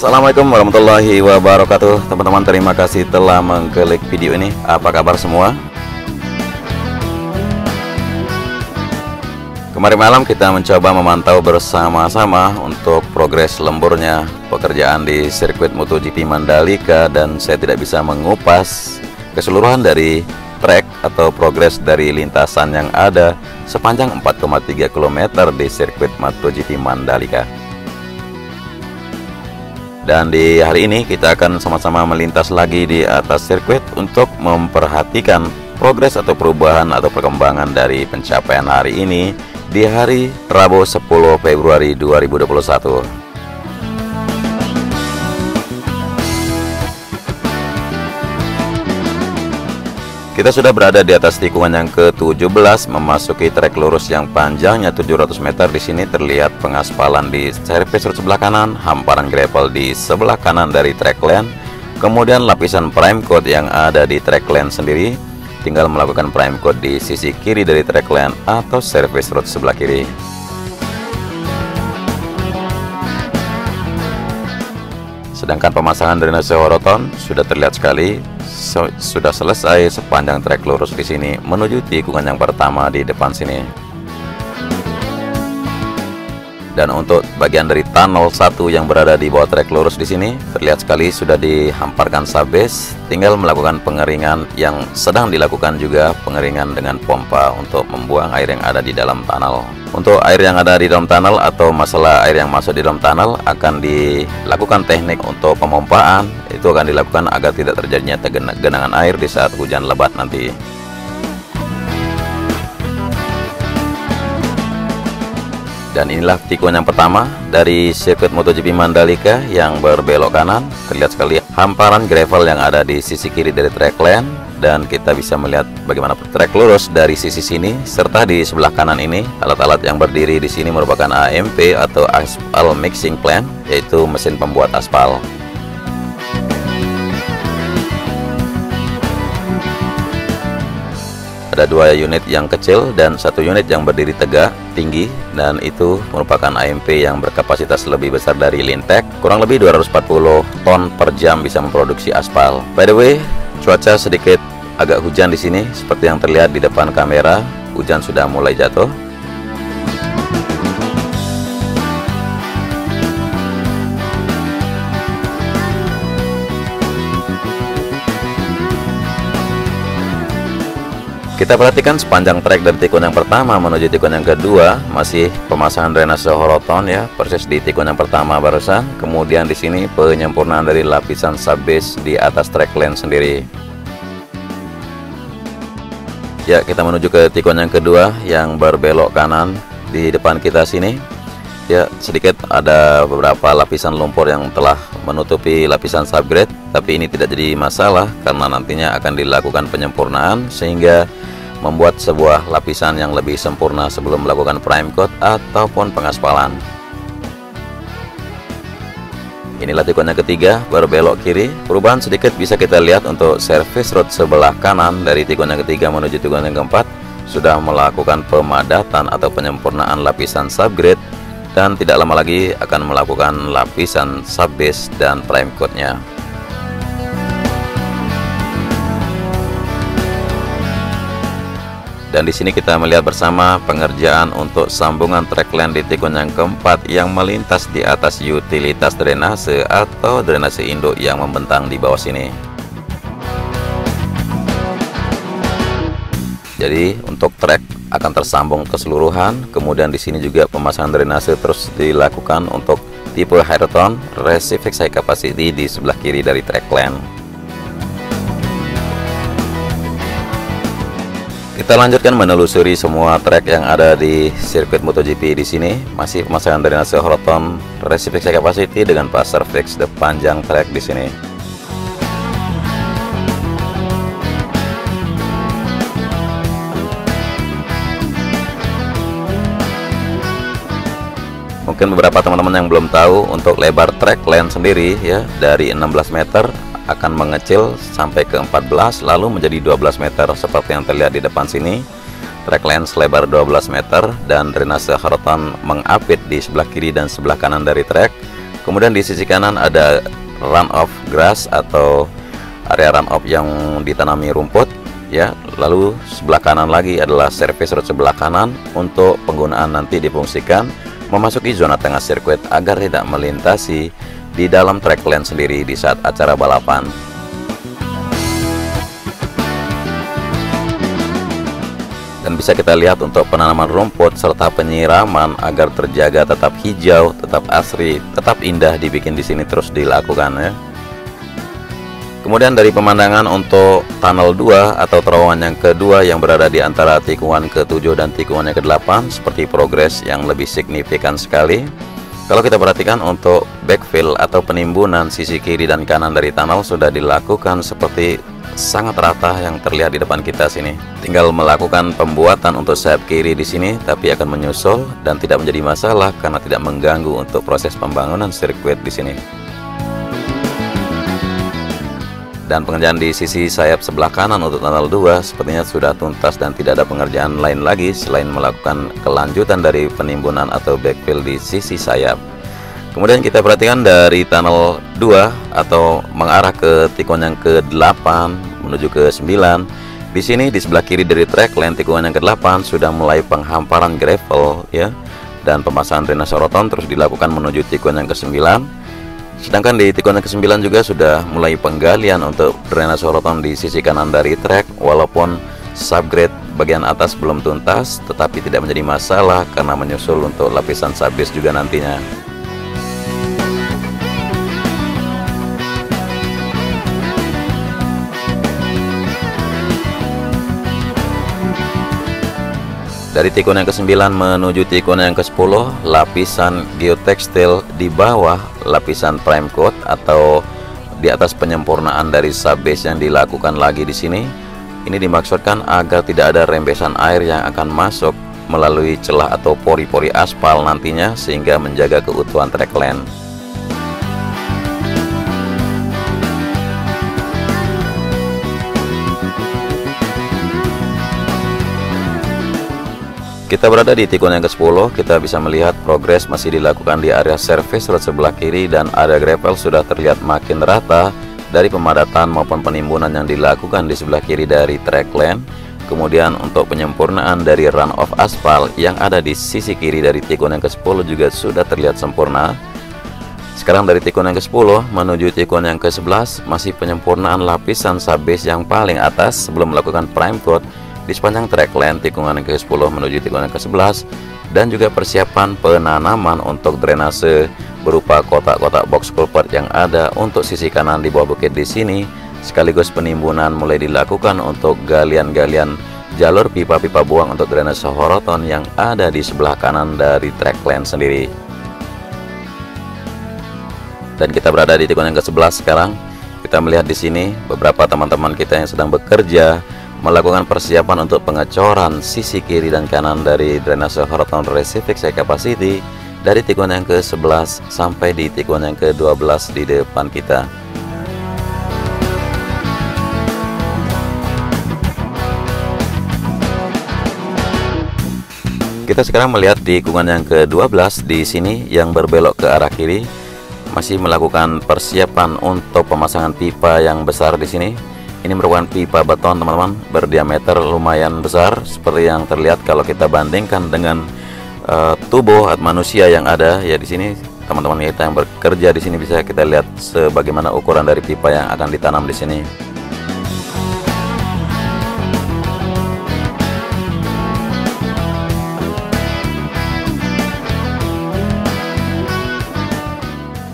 Assalamualaikum warahmatullahi wabarakatuh. Teman-teman, terima kasih telah mengklik video ini. Apa kabar semua? Kemarin malam kita mencoba memantau bersama-sama untuk progres lemburnya pekerjaan di sirkuit MotoGP Mandalika, dan saya tidak bisa mengupas keseluruhan dari trek atau progres dari lintasan yang ada sepanjang 4,3 km di sirkuit MotoGP Mandalika. Dan di hari ini kita akan sama-sama melintas lagi di atas sirkuit untuk memperhatikan progres atau perubahan atau perkembangan dari pencapaian hari ini di hari Rabu 10 Februari 2021. Kita sudah berada di atas tikungan yang ke-17 memasuki trek lurus yang panjangnya 700 meter. Di sini terlihat pengaspalan di servis road sebelah kanan, hamparan gravel di sebelah kanan dari track lane, kemudian lapisan prime coat yang ada di track lane sendiri. Tinggal melakukan prime coat di sisi kiri dari track lane atau servis road sebelah kiri. Sedangkan pemasangan drainase horoton sudah terlihat sekali, sudah selesai sepanjang trek lurus di sini menuju tikungan yang pertama di depan sini. Dan untuk bagian dari tunnel 1 yang berada di bawah trek lurus di sini terlihat sekali sudah dihamparkan subbase. Tinggal melakukan pengeringan yang sedang dilakukan juga, pengeringan dengan pompa untuk membuang air yang ada di dalam tunnel. Untuk air yang ada di dalam tunnel atau masalah air yang masuk di dalam tunnel akan dilakukan teknik untuk pemompaan. Itu akan dilakukan agar tidak terjadinya genangan air di saat hujan lebat nanti. Dan inilah tikungan yang pertama dari sirkuit MotoGP Mandalika yang berbelok kanan. Terlihat sekali hamparan gravel yang ada di sisi kiri dari track lane, dan kita bisa melihat bagaimana trek lurus dari sisi sini, serta di sebelah kanan ini alat-alat yang berdiri di sini merupakan AMP atau Asphalt Mixing Plant, yaitu mesin pembuat aspal. Ada 2 unit yang kecil dan 1 unit yang berdiri tegak tinggi, dan itu merupakan AMP yang berkapasitas lebih besar dari Lintec. Kurang lebih 240 ton per jam bisa memproduksi aspal. By the way, cuaca sedikit agak hujan di sini seperti yang terlihat di depan kamera. Hujan sudah mulai jatuh. Kita perhatikan sepanjang trek dari tikungan yang pertama menuju tikungan yang kedua masih pemasangan drainase horoton ya, persis di tikungan yang pertama barusan. Kemudian di sini penyempurnaan dari lapisan subbase di atas track lane sendiri. Ya, kita menuju ke tikungan yang kedua yang berbelok kanan di depan kita sini. Ya, sedikit ada beberapa lapisan lumpur yang telah menutupi lapisan subgrade, tapi ini tidak jadi masalah karena nantinya akan dilakukan penyempurnaan sehingga membuat sebuah lapisan yang lebih sempurna sebelum melakukan prime coat ataupun pengaspalan. Inilah tikungan yang ketiga berbelok kiri. Perubahan sedikit bisa kita lihat untuk service road sebelah kanan dari tikungan yang ketiga menuju tikungan yang keempat sudah melakukan pemadatan atau penyempurnaan lapisan subgrade, dan tidak lama lagi akan melakukan lapisan subbase dan prime coatnya. Dan di sini kita melihat bersama pengerjaan untuk sambungan track lane di tikungan yang keempat yang melintas di atas utilitas drainase atau drainase induk yang membentang di bawah sini. Jadi untuk trek akan tersambung keseluruhan. Kemudian di sini juga pemasangan drainase terus dilakukan untuk tipe Hydroton Resifix High Capacity di sebelah kiri dari track lane. Kita lanjutkan menelusuri semua trek yang ada di sirkuit MotoGP di sini. Masih pemasangan drainase horoton Resifix High Capacity dengan passer fix di panjang trek di sini. Mungkin beberapa teman-teman yang belum tahu, untuk lebar track lane sendiri ya dari 16 meter akan mengecil sampai ke 14 lalu menjadi 12 meter seperti yang terlihat di depan sini. Track lane selebar 12 meter dan drainase horoton mengapit di sebelah kiri dan sebelah kanan dari trek. Kemudian di sisi kanan ada run off grass atau area run off yang ditanami rumput ya. Lalu sebelah kanan lagi adalah service road sebelah kanan untuk penggunaan nanti difungsikan memasuki zona tengah sirkuit agar tidak melintasi di dalam track lane sendiri di saat acara balapan. Dan bisa kita lihat untuk penanaman rumput serta penyiraman agar terjaga tetap hijau, tetap asri, tetap indah dibikin di sini terus dilakukan ya. Kemudian dari pemandangan untuk tunnel 2 atau terowongan yang kedua yang berada di antara tikungan ke-7 dan tikungan yang ke-8 seperti progres yang lebih signifikan sekali. Kalau kita perhatikan untuk backfill atau penimbunan sisi kiri dan kanan dari tunnel sudah dilakukan seperti sangat rata yang terlihat di depan kita sini. Tinggal melakukan pembuatan untuk sayap kiri di sini, tapi akan menyusul dan tidak menjadi masalah karena tidak mengganggu untuk proses pembangunan sirkuit di sini. Dan pengerjaan di sisi sayap sebelah kanan untuk tunnel 2 sepertinya sudah tuntas dan tidak ada pengerjaan lain lagi selain melakukan kelanjutan dari penimbunan atau backfill di sisi sayap. Kemudian kita perhatikan dari tunnel 2 atau mengarah ke tikungan yang ke-8 menuju ke 9. Di sini di sebelah kiri dari track lane tikungan yang ke-8 sudah mulai penghamparan gravel ya, dan pemasangan drainase roton terus dilakukan menuju tikungan yang ke-9. Sedangkan di tikungan yang ke-9 juga sudah mulai penggalian untuk drainase roton di sisi kanan dari trek. Walaupun subgrade bagian atas belum tuntas, tetapi tidak menjadi masalah karena menyusul untuk lapisan subbase juga nantinya. Dari tikungan yang ke-9 menuju tikungan yang ke-10, lapisan geotekstil di bawah lapisan prime coat atau di atas penyempurnaan dari subbase yang dilakukan lagi di sini. Ini dimaksudkan agar tidak ada rembesan air yang akan masuk melalui celah atau pori-pori aspal nantinya sehingga menjaga keutuhan track lane. Kita berada di tikungan yang ke-10, kita bisa melihat progres masih dilakukan di area service road sebelah kiri dan area gravel sudah terlihat makin rata dari pemadatan maupun penimbunan yang dilakukan di sebelah kiri dari track lane. Kemudian untuk penyempurnaan dari run off aspal yang ada di sisi kiri dari tikungan yang ke-10 juga sudah terlihat sempurna. Sekarang dari tikungan yang ke-10 menuju tikungan yang ke-11 masih penyempurnaan lapisan subbase yang paling atas sebelum melakukan prime coat di sepanjang track lane tikungan yang ke-10 menuju tikungan yang ke-11, dan juga persiapan penanaman untuk drainase berupa kotak-kotak box culvert yang ada untuk sisi kanan di bawah bukit di sini, sekaligus penimbunan mulai dilakukan untuk galian-galian jalur pipa-pipa buang untuk drainase horoton yang ada di sebelah kanan dari track lane sendiri. Dan kita berada di tikungan yang ke-11 sekarang. Kita melihat di sini beberapa teman-teman kita yang sedang bekerja melakukan persiapan untuk pengecoran sisi kiri dan kanan dari drainase horoton recific high capacity dari tikungan yang ke-11 sampai di tikungan yang ke-12 di depan kita. Kita sekarang melihat di tikungan yang ke-12 di sini yang berbelok ke arah kiri masih melakukan persiapan untuk pemasangan pipa yang besar di sini. Ini merupakan pipa beton teman-teman, berdiameter lumayan besar seperti yang terlihat kalau kita bandingkan dengan tubuh manusia yang ada ya di sini. Teman-teman kita yang bekerja di sini bisa kita lihat sebagaimana ukuran dari pipa yang akan ditanam di sini.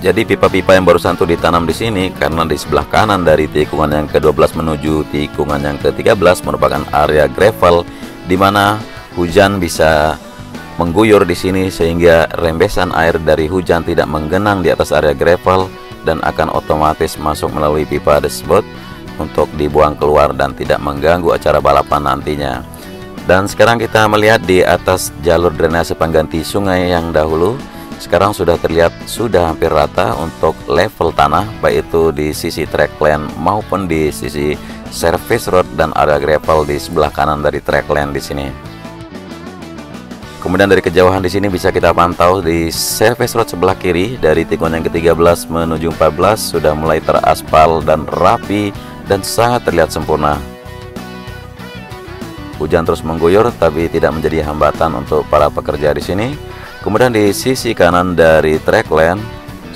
Jadi pipa-pipa yang barusan itu ditanam di sini karena di sebelah kanan dari tikungan yang ke-12 menuju tikungan yang ke-13 merupakan area gravel di mana hujan bisa mengguyur di sini sehingga rembesan air dari hujan tidak menggenang di atas area gravel dan akan otomatis masuk melalui pipa tersebut untuk dibuang keluar dan tidak mengganggu acara balapan nantinya. Dan sekarang kita melihat di atas jalur drainase pengganti sungai yang dahulu sekarang sudah terlihat sudah hampir rata untuk level tanah, baik itu di sisi track lane maupun di sisi service road dan area gravel di sebelah kanan dari track lane di sini. Kemudian dari kejauhan di sini bisa kita pantau di service road sebelah kiri dari tikungan yang ke-13 menuju 14 sudah mulai teraspal dan rapi dan sangat terlihat sempurna. Hujan terus mengguyur tapi tidak menjadi hambatan untuk para pekerja di sini. Kemudian di sisi kanan dari track lane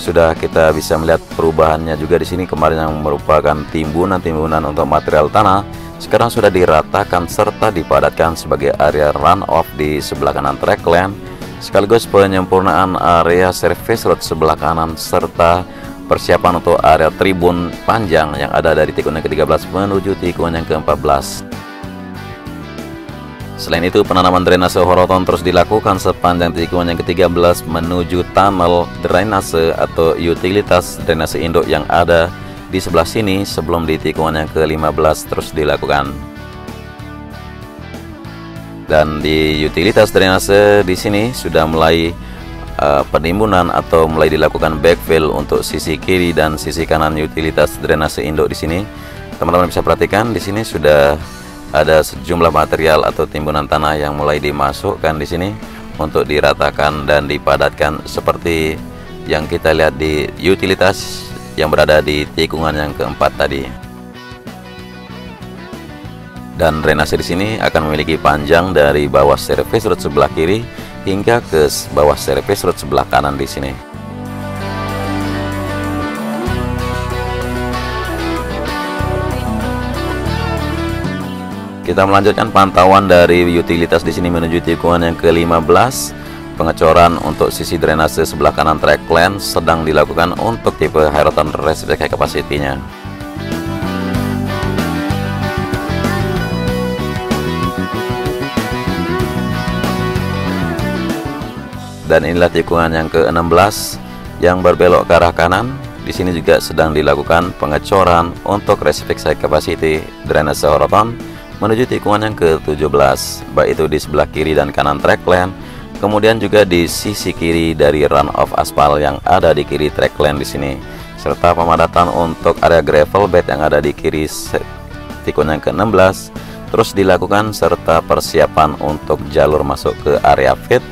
sudah kita bisa melihat perubahannya juga di sini. Kemarin yang merupakan timbunan-timbunan untuk material tanah sekarang sudah diratakan serta dipadatkan sebagai area runoff di sebelah kanan track lane, sekaligus penyempurnaan area service road sebelah kanan serta persiapan untuk area tribun panjang yang ada dari tikungan yang ke-13 menuju tikungan yang ke-14. Selain itu, penanaman drainase horoton terus dilakukan sepanjang tikungan yang ke-13 menuju tunnel drainase atau utilitas drainase induk yang ada di sebelah sini sebelum di tikungan yang ke-15 terus dilakukan. Dan di utilitas drainase di sini sudah mulai penimbunan atau mulai dilakukan backfill untuk sisi kiri dan sisi kanan utilitas drainase induk di sini. Teman-teman bisa perhatikan di sini sudah ada sejumlah material atau timbunan tanah yang mulai dimasukkan di sini untuk diratakan dan dipadatkan seperti yang kita lihat di utilitas yang berada di tikungan yang keempat tadi. Dan drainase di sini akan memiliki panjang dari bawah service road sebelah kiri hingga ke bawah service road sebelah kanan di sini. Kita melanjutkan pantauan dari utilitas di sini menuju tikungan yang ke-15. Pengecoran untuk sisi drainase sebelah kanan track lane sedang dilakukan untuk tipe Hyroton Reciprocal Capacity-nya. Dan inilah tikungan yang ke-16 yang berbelok ke arah kanan. Di sini juga sedang dilakukan pengecoran untuk Reciprocal Capacity drainase horoton menuju tikungan yang ke-17, baik itu di sebelah kiri dan kanan track lane. Kemudian juga di sisi kiri dari runoff aspal yang ada di kiri track lane di sini, serta pemadatan untuk area gravel bed yang ada di kiri tikungan yang ke-16 terus dilakukan serta persiapan untuk jalur masuk ke area pit.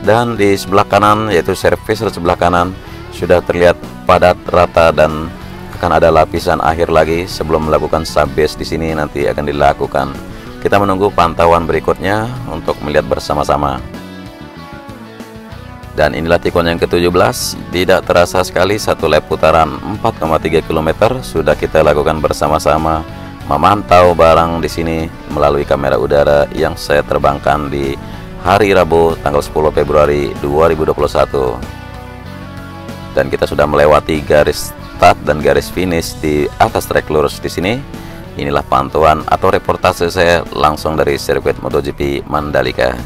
Dan di sebelah kanan yaitu service road sebelah kanan sudah terlihat padat rata dan akan ada lapisan akhir lagi sebelum melakukan subbase di sini nanti akan dilakukan. Kita menunggu pantauan berikutnya untuk melihat bersama-sama. Dan inilah tikungan yang ke-17. Tidak terasa sekali satu lap putaran 4,3 km sudah kita lakukan bersama-sama memantau barang di sini melalui kamera udara yang saya terbangkan di hari Rabu tanggal 10 Februari 2021. Dan kita sudah melewati garis start dan garis finish di atas trek lurus di sini. Inilah pantauan atau reportase saya langsung dari sirkuit MotoGP Mandalika.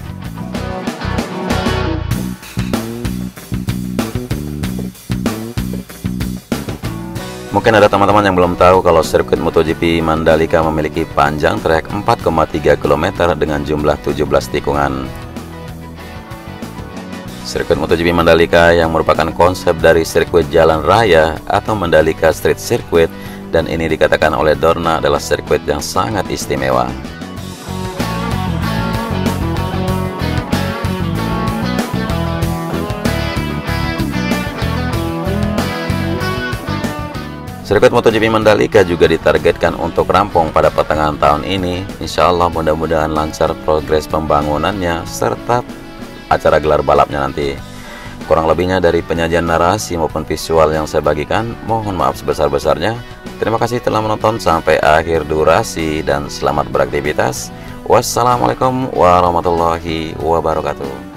Mungkin ada teman-teman yang belum tahu kalau sirkuit MotoGP Mandalika memiliki panjang trek 4,3 km dengan jumlah 17 tikungan. Sirkuit MotoGP Mandalika yang merupakan konsep dari sirkuit jalan raya atau Mandalika Street Circuit, dan ini dikatakan oleh Dorna adalah sirkuit yang sangat istimewa. Sirkuit MotoGP Mandalika juga ditargetkan untuk rampung pada pertengahan tahun ini. Insya Allah mudah-mudahan lancar progres pembangunannya serta acara gelar balapnya nanti. Kurang lebihnya dari penyajian narasi maupun visual yang saya bagikan, mohon maaf sebesar-besarnya. Terima kasih telah menonton sampai akhir durasi dan selamat beraktivitas. Wassalamualaikum warahmatullahi wabarakatuh.